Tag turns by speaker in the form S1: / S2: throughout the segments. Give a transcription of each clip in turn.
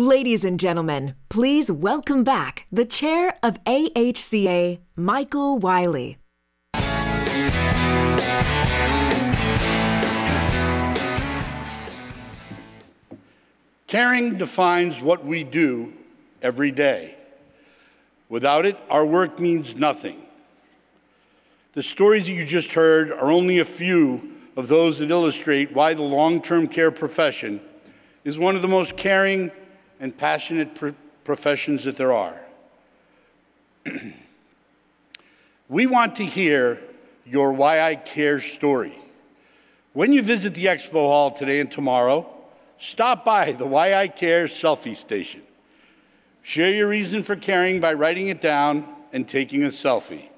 S1: Ladies and gentlemen, please welcome back the Chair of AHCA, Michael Wylie.
S2: Caring defines what we do every day. Without it, our work means nothing. The stories that you just heard are only a few of those that illustrate why the long-term care profession is one of the most caring and passionate professions that there are. We want to hear your Why I Care story. When you visit the Expo Hall today and tomorrow, stop by the Why I Care selfie station. Share your reason for caring by writing it down and taking a selfie.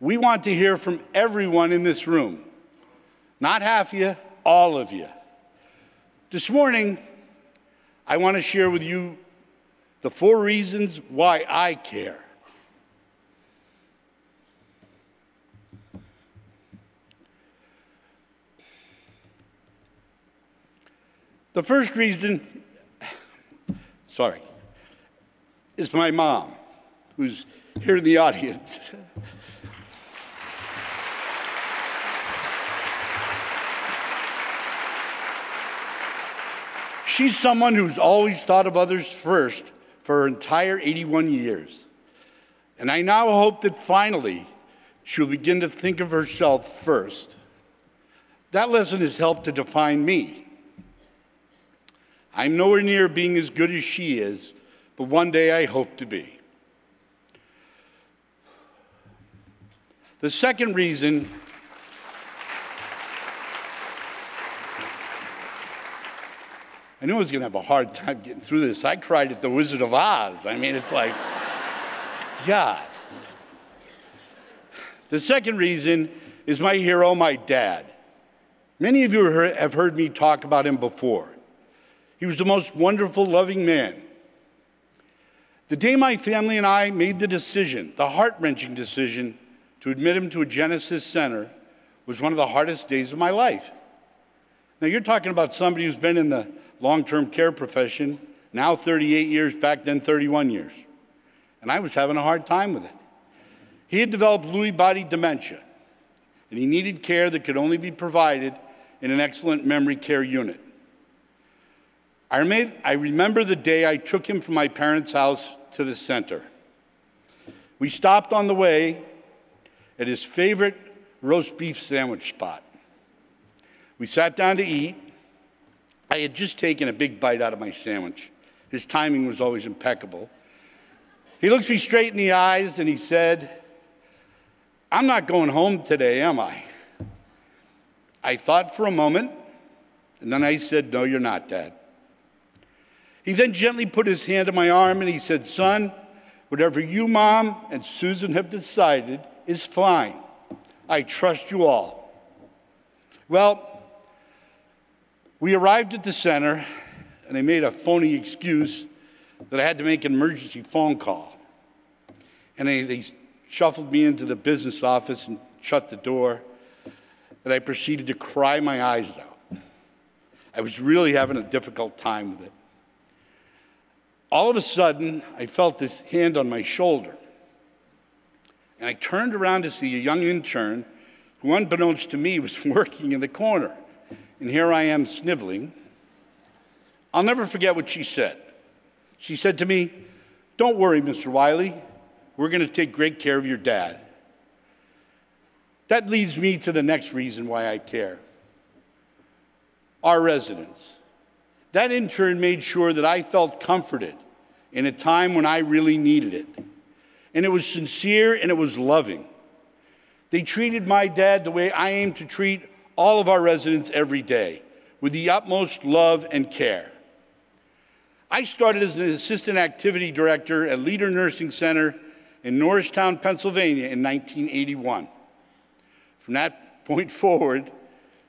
S2: We want to hear from everyone in this room. Not half of you, all of you. This morning, I want to share with you the 4 reasons why I care. The first reason, is my mom, who's here in the audience. She's someone who's always thought of others first for her entire 81 years. And I now hope that finally she'll begin to think of herself first. That lesson has helped to define me. I'm nowhere near being as good as she is, but one day I hope to be. The second reason I knew I was going to have a hard time getting through this. I cried at The Wizard of Oz. I mean, it's like, God. The second reason is my hero, my dad. Many of you have heard me talk about him before. He was the most wonderful, loving man. The day my family and I made the decision, the heart-wrenching decision, to admit him to a Genesis center was one of the hardest days of my life. Now, you're talking about somebody who's been in the long-term care profession, now 38 years, back then 31 years. And I was having a hard time with it. He had developed Lewy body dementia, and he needed care that could only be provided in an excellent memory care unit. I remember the day I took him from my parents' house to the center. We stopped on the way at his favorite roast beef sandwich spot. We sat down to eat. I had just taken a big bite out of my sandwich. His timing was always impeccable. He looks me straight in the eyes and he said, "I'm not going home today, am I?" I thought for a moment, and then I said, "No, you're not, Dad." He then gently put his hand on my arm and he said, "Son, whatever you, Mom, and Susan have decided is fine. I trust you all." Well, we arrived at the center, and I made a phony excuse that I had to make an emergency phone call. And they shuffled me into the business office and shut the door, and I proceeded to cry my eyes out. I was really having a difficult time with it. All of a sudden, I felt this hand on my shoulder, and I turned around to see a young intern who, unbeknownst to me, was working in the corner. And here I am sniveling. I'll never forget what she said. She said to me, "Don't worry, Mr. Wylie. We're going to take great care of your dad." That leads me to the next reason why I care. Our residents. That intern made sure that I felt comforted in a time when I really needed it. And it was sincere and it was loving. They treated my dad the way I aim to treat all of our residents every day, with the utmost love and care. I started as an assistant activity director at Leader Nursing Center in Norristown, Pennsylvania in 1981. From that point forward,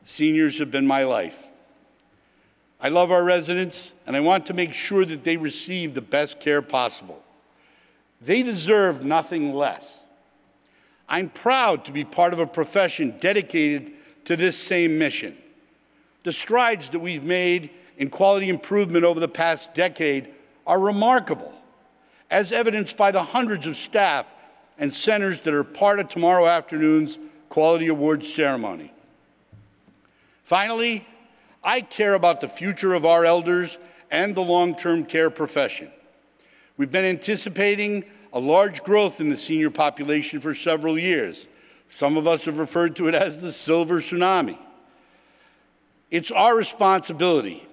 S2: seniors have been my life. I love our residents, and I want to make sure that they receive the best care possible. They deserve nothing less. I'm proud to be part of a profession dedicated to this same mission. The strides that we've made in quality improvement over the past decade are remarkable, as evidenced by the hundreds of staff and centers that are part of tomorrow afternoon's Quality Awards ceremony. Finally, I care about the future of our elders and the long-term care profession. We've been anticipating a large growth in the senior population for several years. Some of us have referred to it as the silver tsunami. It's our responsibility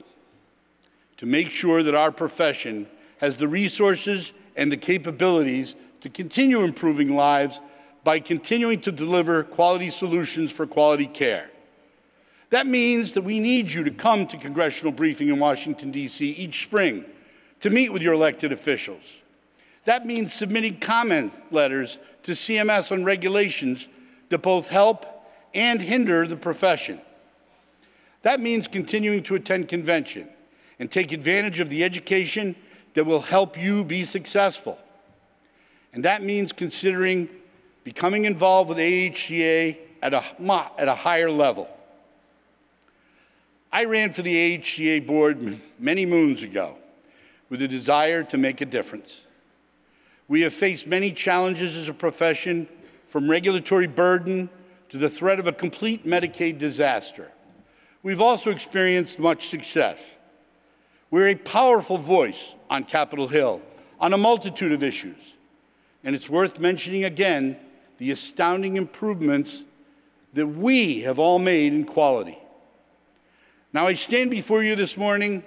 S2: to make sure that our profession has the resources and the capabilities to continue improving lives by continuing to deliver quality solutions for quality care. That means that we need you to come to congressional briefing in Washington, D.C. each spring to meet with your elected officials. That means submitting comment letters to CMS on regulations that both help and hinder the profession. That means continuing to attend convention and take advantage of the education that will help you be successful. And that means considering becoming involved with AHCA at a higher level. I ran for the AHCA board many moons ago with a desire to make a difference. We have faced many challenges as a profession, from regulatory burden to the threat of a complete Medicaid disaster. We've also experienced much success. We're a powerful voice on Capitol Hill on a multitude of issues. And it's worth mentioning again the astounding improvements that we have all made in quality. Now, I stand before you this morning,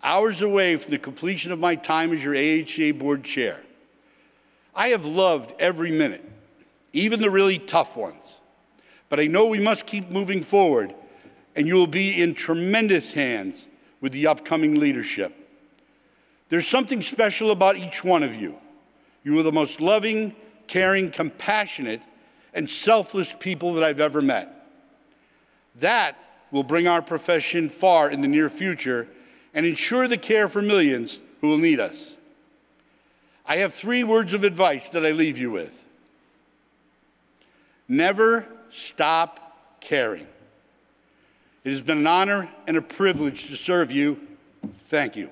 S2: hours away from the completion of my time as your AHCA board chair. I have loved every minute, even the really tough ones. But I know we must keep moving forward, and you will be in tremendous hands with the upcoming leadership. There's something special about each one of you. You are the most loving, caring, compassionate, and selfless people that I've ever met. That will bring our profession far in the near future and ensure the care for millions who will need us. I have 3 words of advice that I leave you with. Never stop caring. It has been an honor and a privilege to serve you. Thank you.